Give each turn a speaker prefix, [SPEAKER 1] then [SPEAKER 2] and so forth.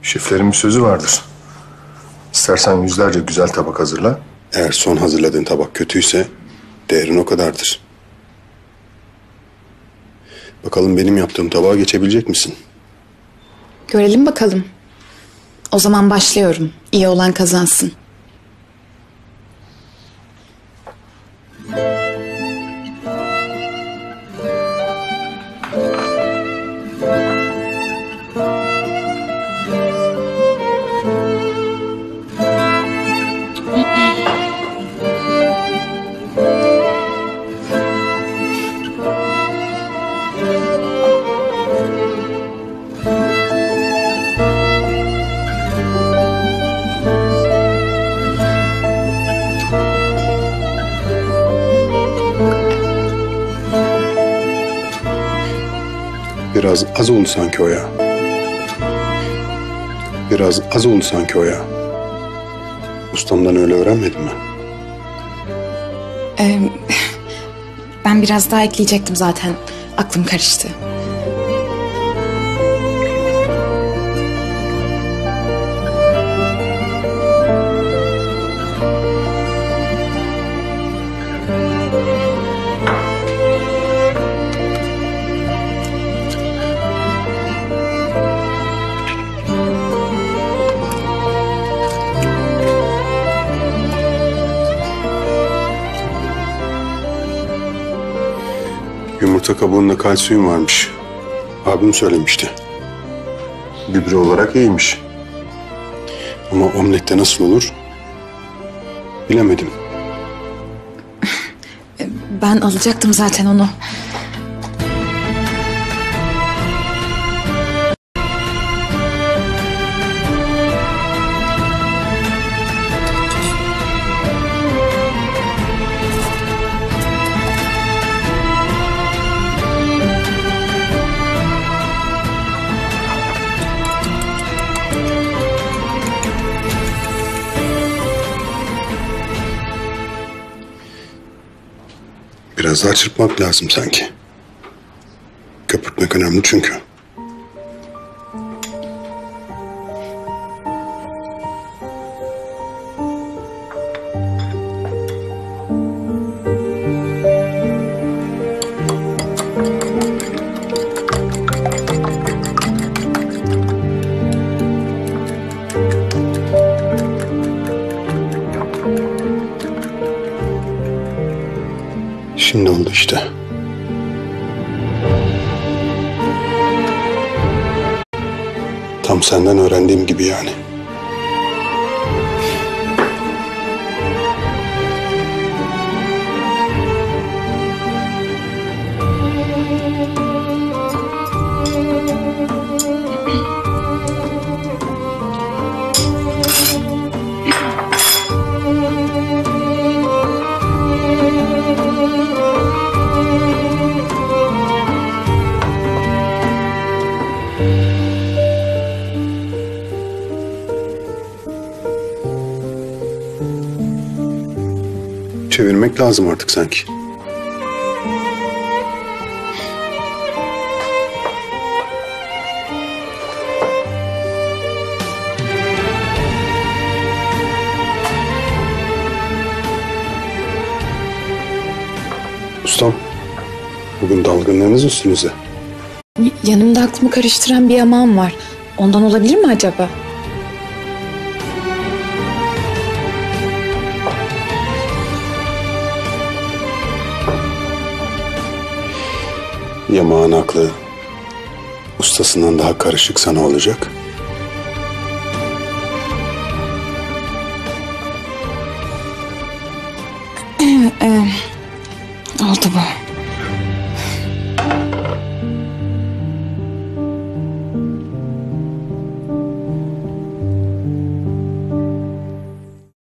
[SPEAKER 1] Şeflerin bir sözü vardır. İstersen yüzlerce güzel tabak hazırla.
[SPEAKER 2] Eğer son hazırladığın tabak kötüyse değerin o kadardır. Bakalım benim yaptığım tabağa geçebilecek misin?
[SPEAKER 3] Görelim bakalım. O zaman başlıyorum. İyi olan kazansın.
[SPEAKER 2] Biraz az oldu sanki o ya. Biraz az oldu sanki o ya. Ustamdan öyle öğrenmedim ben.
[SPEAKER 3] Ben biraz daha ekleyecektim zaten. Aklım karıştı.
[SPEAKER 2] Yumurta kabuğunda kalsiyum varmış. Abim söylemişti.
[SPEAKER 1] Gübre olarak iyiymiş.
[SPEAKER 2] Ama omlette nasıl olur? Bilemedim.
[SPEAKER 3] Ben alacaktım zaten onu.
[SPEAKER 2] Biraz daha çırpmak lazım sanki. Köpürtmek önemli çünkü. Şimdi oldu işte. Tam senden öğrendiğim gibi yani. Çevirmek lazım artık sanki. Ustam, bugün dalgınlığınız üstünüze.
[SPEAKER 3] Yanımda aklımı karıştıran bir yamağım var. Ondan olabilir mi acaba?
[SPEAKER 2] Yamağın aklı ustasından daha karışık sana olacak.
[SPEAKER 3] Oldu bu.